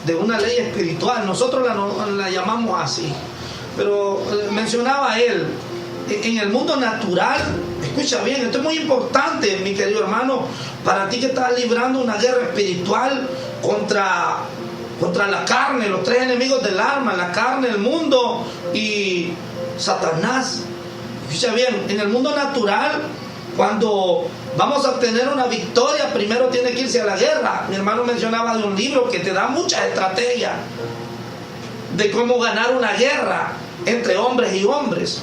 de una ley espiritual. Nosotros la llamamos así. Pero mencionaba él, en el mundo natural, escucha bien, esto es muy importante, mi querido hermano, para ti que estás librando una guerra espiritual contra la carne, los tres enemigos del alma, la carne, el mundo y Satanás. Escucha bien, en el mundo natural, cuando vamos a obtener una victoria, primero tiene que irse a la guerra. Mi hermano mencionaba de un libro que te da muchas estrategias de cómo ganar una guerra entre hombres y hombres.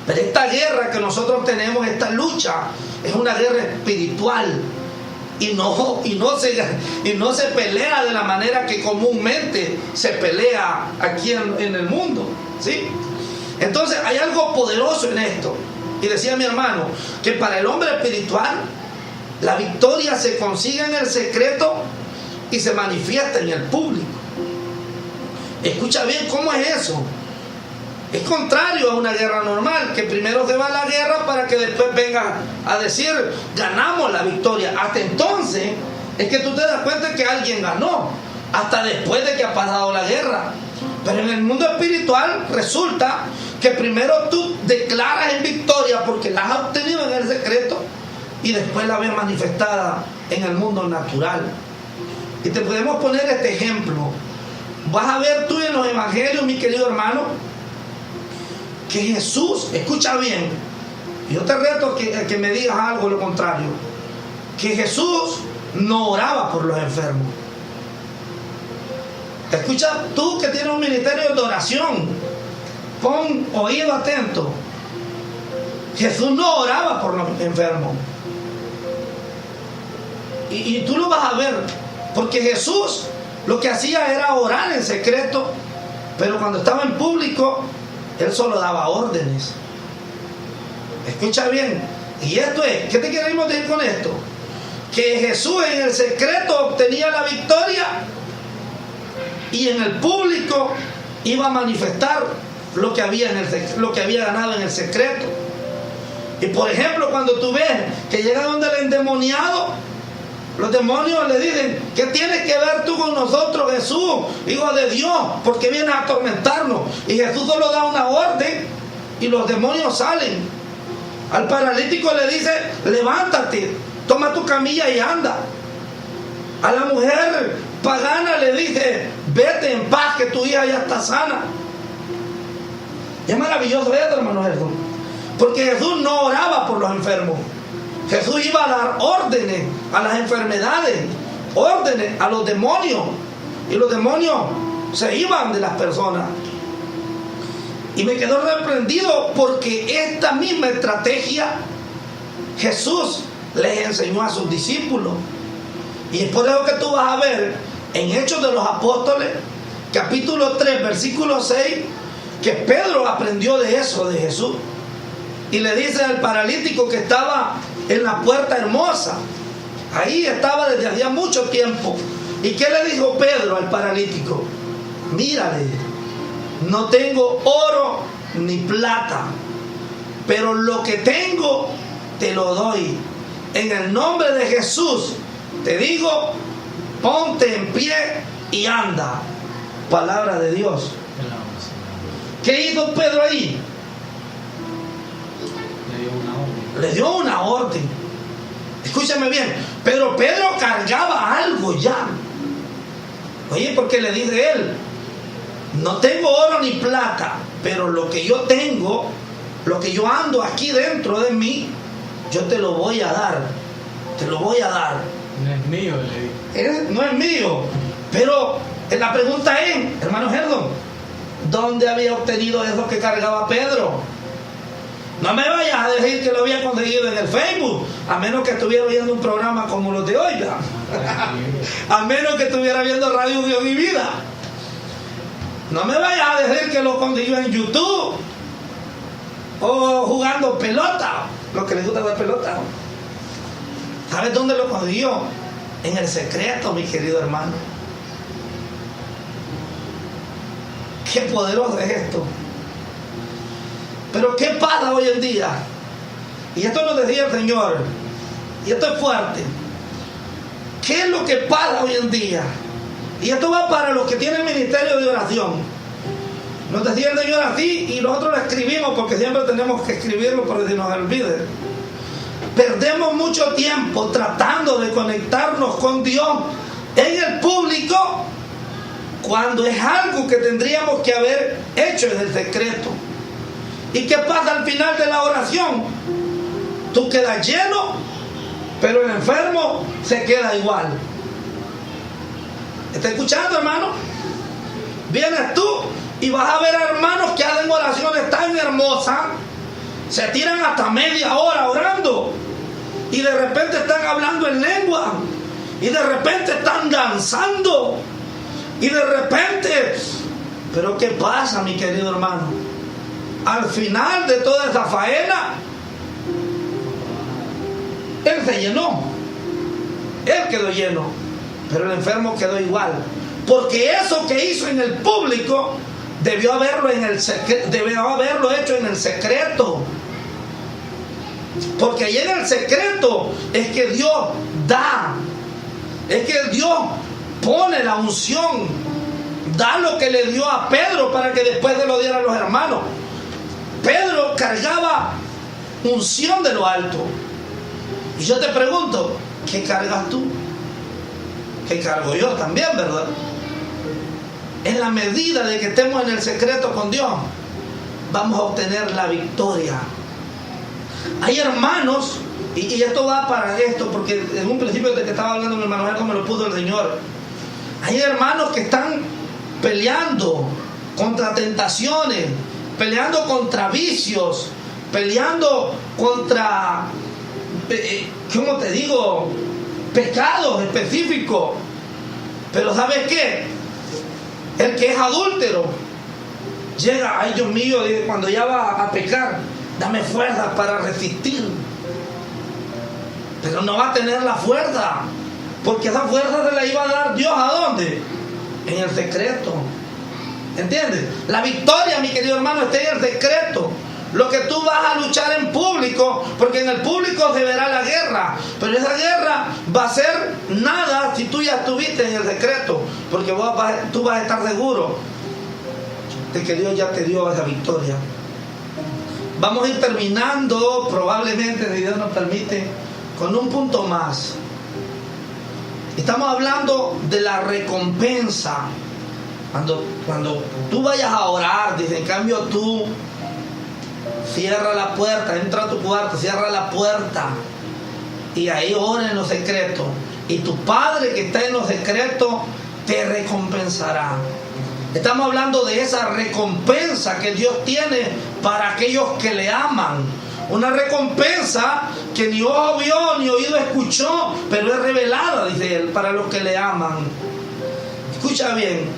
Pero esta guerra que nosotros tenemos, esta lucha, es una guerra espiritual. Y no se pelea de la manera que comúnmente se pelea aquí en el mundo, ¿sí? Entonces hay algo poderoso en esto. Y decía mi hermano que para el hombre espiritual la victoria se consigue en el secreto y se manifiesta en el público. Escucha bien cómo es eso. Es contrario a una guerra normal, que primero se va a la guerra para que después venga a decir ganamos la victoria. Hasta entonces es que tú te das cuenta que alguien ganó, hasta después de que ha pasado la guerra. Pero en el mundo espiritual resulta que primero tú declaras en victoria porque la has obtenido en el secreto y después la ves manifestada en el mundo natural. Y te podemos poner este ejemplo. Vas a ver tú en los evangelios, mi querido hermano, que Jesús, escucha bien, yo te reto que me digas algo lo contrario, que Jesús no oraba por los enfermos. Escucha tú que tienes un ministerio de oración, pon oído atento. Jesús no oraba por los enfermos. Y tú lo vas a ver, porque Jesús lo que hacía era orar en secreto, pero cuando estaba en público Él solo daba órdenes. Escucha bien. Y esto es, ¿qué te queremos decir con esto? Que Jesús en el secreto obtenía la victoria y en el público iba a manifestar lo que había ganado en el secreto. Y por ejemplo, cuando tú ves que llega donde el endemoniado, los demonios le dicen: ¿qué tienes que ver tú con nosotros, Jesús, Hijo de Dios? ¿Por qué vienes a atormentarnos? Y Jesús solo da una orden y los demonios salen. Al paralítico le dice: levántate, toma tu camilla y anda. A la mujer pagana le dice: vete en paz, que tu hija ya está sana. Y es maravilloso esto, hermano Jesús, porque Jesús no oraba por los enfermos. Jesús iba a dar órdenes a las enfermedades, órdenes a los demonios, y los demonios se iban de las personas. Y me quedó sorprendido porque esta misma estrategia Jesús les enseñó a sus discípulos. Y es por eso que tú vas a ver en Hechos de los Apóstoles, capítulo 3, versículo 6, que Pedro aprendió de eso, de Jesús. Y le dice al paralítico que estaba en la puerta hermosa, ahí estaba desde hacía mucho tiempo. ¿Y qué le dijo Pedro al paralítico? Mírale, no tengo oro ni plata, pero lo que tengo te lo doy. En el nombre de Jesús te digo, ponte en pie y anda. Palabra de Dios. ¿Qué hizo Pedro ahí? Le dio una orden. Escúchame bien, pero Pedro cargaba algo ya. Oye, porque le dice él: no tengo oro ni plata, pero lo que yo tengo, lo que yo ando aquí dentro de mí, yo te lo voy a dar. Te lo voy a dar. No es mío, le dije. No es mío. Pero la pregunta es, hermano Gerdon, ¿dónde había obtenido eso que cargaba Pedro? No me vayas a decir que lo había conseguido en el Facebook, a menos que estuviera viendo un programa como los de hoy, ¿verdad? A menos que estuviera viendo Radio Dios y Vida. No me vayas a decir que lo consiguió en YouTube o jugando pelota, lo que les gusta jugar pelota. ¿Sabes dónde lo consiguió? En el secreto, mi querido hermano. Qué poderoso es esto. Pero ¿qué pasa hoy en día? Y esto nos decía el Señor, y esto es fuerte. ¿Qué es lo que pasa hoy en día? Y esto va para los que tienen ministerio de oración. Nos decía el Señor así y nosotros lo escribimos porque siempre tenemos que escribirlo porque se nos olvide. Perdemos mucho tiempo tratando de conectarnos con Dios en el público cuando es algo que tendríamos que haber hecho en el secreto. ¿Y qué pasa al final de la oración? Tú quedas lleno, pero el enfermo se queda igual. ¿Estás escuchando, hermano? Vienes tú y vas a ver a hermanos que hacen oraciones tan hermosas, se tiran hasta media hora orando y de repente están hablando en lengua y de repente están danzando y de repente, pero ¿qué pasa, mi querido hermano? Al final de toda esa faena, él se llenó, él quedó lleno, pero el enfermo quedó igual, porque eso que hizo en el público debió haberlo hecho en el secreto. Porque ahí en el secreto es que Dios da, es que Dios pone la unción, da lo que le dio a Pedro para que después se lo diera a los hermanos. Pedro cargaba unción de lo alto. Y yo te pregunto, ¿qué cargas tú? ¿Qué cargo yo también, verdad? En la medida de que estemos en el secreto con Dios, vamos a obtener la victoria. Hay hermanos, y esto va para esto, porque en un principio de que estaba hablando mi hermano, como me lo puso el Señor. Hay hermanos que están peleando contra tentaciones, peleando contra vicios, peleando contra, ¿cómo te digo? Pecados específicos. Pero ¿sabes qué? El que es adúltero llega, ay Dios mío, cuando ya va a pecar, dame fuerza para resistir. Pero no va a tener la fuerza, porque esa fuerza se la iba a dar Dios ¿a dónde? En el secreto. ¿Entiendes? La victoria, mi querido hermano, está en el secreto. Lo que tú vas a luchar en público, porque en el público se verá la guerra, pero esa guerra va a ser nada si tú ya estuviste en el secreto, porque tú vas a estar seguro de que Dios ya te dio esa victoria. Vamos a ir terminando, probablemente, si Dios nos permite, con un punto más. Estamos hablando de la recompensa. Cuando tú vayas a orar, dice, en cambio tú cierra la puerta, entra a tu cuarto, cierra la puerta y ahí ora en lo secreto. Y tu Padre que está en lo secreto te recompensará. Estamos hablando de esa recompensa que Dios tiene para aquellos que le aman. Una recompensa que ni ojo vio ni oído escuchó, pero es revelada, dice él, para los que le aman. Escucha bien,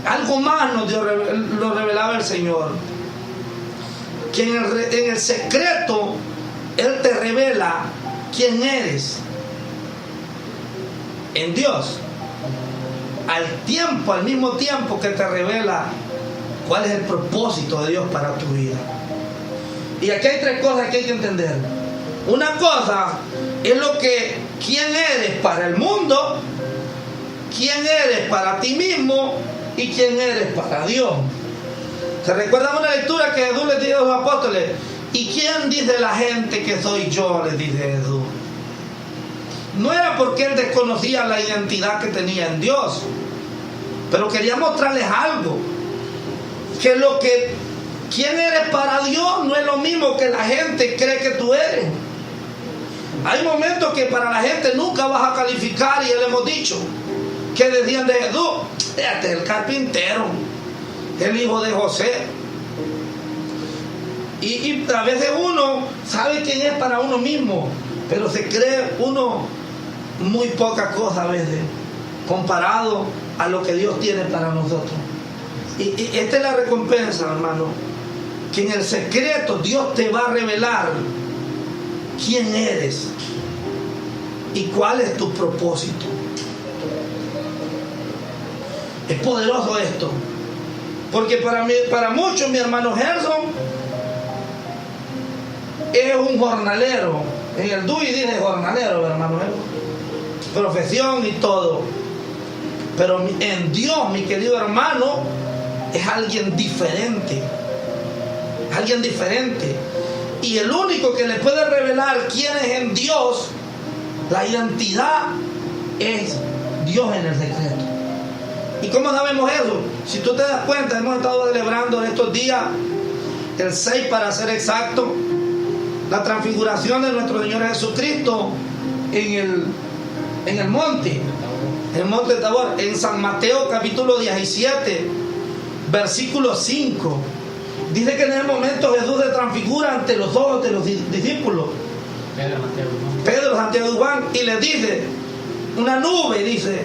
algo más lo revelaba el Señor. Que en el secreto Él te revela quién eres en Dios. Al mismo tiempo que te revela cuál es el propósito de Dios para tu vida. Y aquí hay tres cosas que hay que entender. Una cosa es quién eres para el mundo, quién eres para ti mismo y quién eres para Dios. ¿Se recuerdan una lectura que Jesús les dijo a los apóstoles? ¿Y quién dice la gente que soy yo? Les dice Jesús. No era porque él desconocía la identidad que tenía en Dios, pero quería mostrarles algo, que quién eres para Dios no es lo mismo que la gente cree que tú eres. Hay momentos que para la gente nunca vas a calificar, y le hemos dicho que decían de Jesús, este es el carpintero, el hijo de José. Y a veces uno sabe quién es para uno mismo, pero se cree uno muy poca cosa a veces comparado a lo que Dios tiene para nosotros. Y esta es la recompensa, hermano, que en el secreto Dios te va a revelar quién eres y cuál es tu propósito. Es poderoso esto, porque para muchos, mi hermano Gerson es un jornalero. En el DUI dice jornalero, hermano, profesión y todo. Pero en Dios, mi querido hermano, es alguien diferente. Alguien diferente. Y el único que le puede revelar quién es en Dios, la identidad, es Dios en el secreto. ¿Y cómo sabemos eso? Si tú te das cuenta, hemos estado celebrando en estos días, el 6 para ser exacto, la transfiguración de nuestro Señor Jesucristo en el monte Tabor, en San Mateo capítulo 17, versículo 5. Dice que en ese momento Jesús se transfigura ante los ojos de los discípulos, Pedro, Santiago y Juan, y les dice, una nube, dice,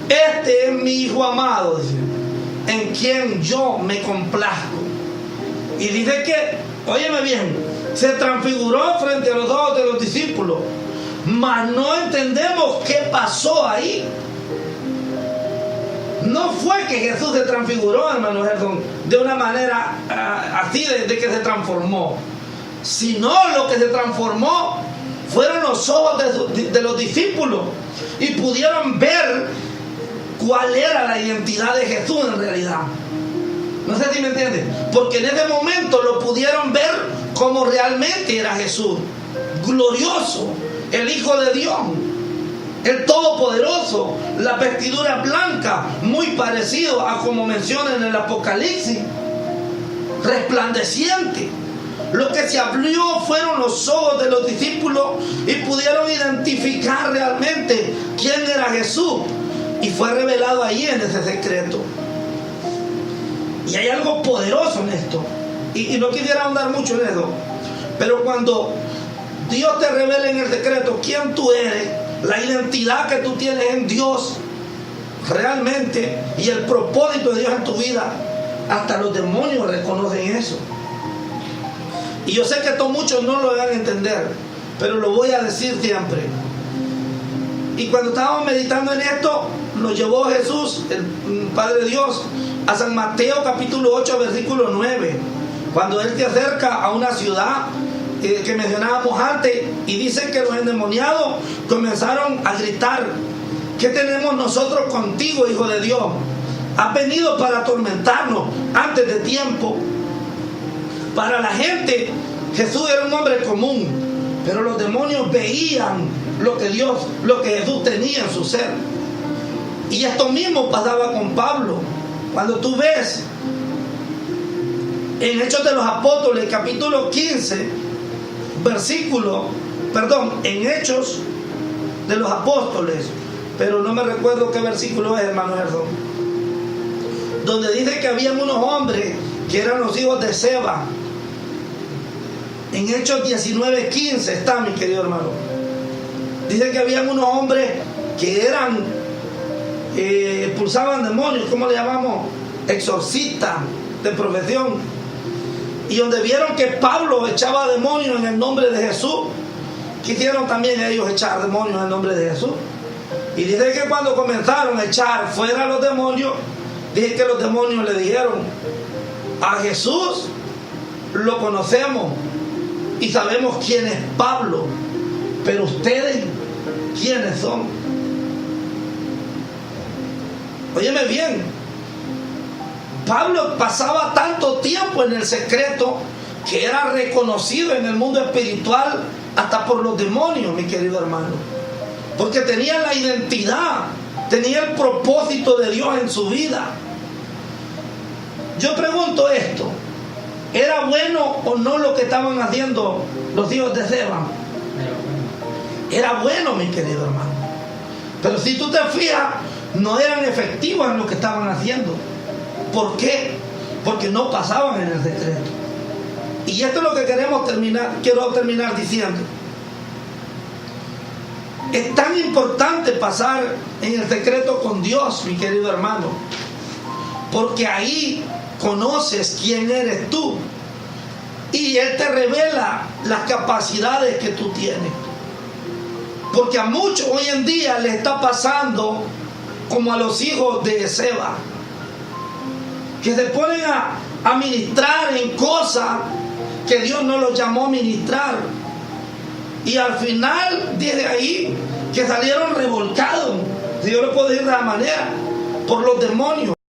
este es mi Hijo amado, dice, en quien yo me complazco. Y dice que, óyeme bien, se transfiguró frente a los ojos de los discípulos, mas no entendemos qué pasó ahí. No fue que Jesús se transfiguró, hermano Gerson, de una manera así de que se transformó, sino lo que se transformó fueron los ojos de los discípulos, y pudieron ver cuál era la identidad de Jesús en realidad. No sé si me entienden, porque en ese momento lo pudieron ver como realmente era Jesús, glorioso, el Hijo de Dios, el Todopoderoso, la vestidura blanca, muy parecido a como menciona en el Apocalipsis, resplandeciente. Lo que se abrió fueron los ojos de los discípulos y pudieron identificar realmente quién era Jesús, y fue revelado ahí en ese secreto. Y hay algo poderoso en esto, y no quisiera ahondar mucho en eso, pero cuando Dios te revela en el secreto quién tú eres, la identidad que tú tienes en Dios realmente, y el propósito de Dios en tu vida, hasta los demonios reconocen eso. Y yo sé que esto muchos no lo van a entender, pero lo voy a decir siempre. Y cuando estábamos meditando en esto, nos llevó Jesús, el Padre Dios, a San Mateo capítulo 8, versículo 9, cuando Él se acerca a una ciudad que mencionábamos antes, y dice que los endemoniados comenzaron a gritar: ¿qué tenemos nosotros contigo, Hijo de Dios? Has venido para atormentarnos antes de tiempo. Para la gente, Jesús era un hombre común, pero los demonios veían lo que Jesús tenía en su ser. Y esto mismo pasaba con Pablo. Cuando tú ves en Hechos de los Apóstoles, capítulo 15, en Hechos de los Apóstoles, pero no me recuerdo qué versículo es, hermano Gerson, donde dice que habían unos hombres que eran los hijos de Seba. En Hechos 19:15 está, mi querido hermano. Dice que habían unos hombres que expulsaban demonios, ¿cómo le llamamos? Exorcistas de profesión. Y donde vieron que Pablo echaba demonios en el nombre de Jesús, quisieron también ellos echar demonios en el nombre de Jesús. Y dice que cuando comenzaron a echar fuera los demonios, dice que los demonios le dijeron: a Jesús lo conocemos y sabemos quién es Pablo, pero ustedes, ¿quiénes son? Óyeme bien, Pablo pasaba tanto tiempo en el secreto que era reconocido en el mundo espiritual hasta por los demonios, mi querido hermano, porque tenía la identidad, tenía el propósito de Dios en su vida. Yo pregunto esto: ¿era bueno o no lo que estaban haciendo los hijos de Seba? Era bueno, mi querido hermano, pero si tú te fijas, no eran efectivos en lo que estaban haciendo. ¿Por qué? Porque no pasaban en el secreto. Y esto es lo que quiero terminar diciendo. Es tan importante pasar en el secreto con Dios, mi querido hermano, porque ahí conoces quién eres tú y Él te revela las capacidades que tú tienes. Porque a muchos hoy en día le está pasando como a los hijos de Seba, que se ponen a ministrar en cosas que Dios no los llamó a ministrar, y al final dice ahí que salieron revolcados, si yo lo puedo decir de la manera, por los demonios.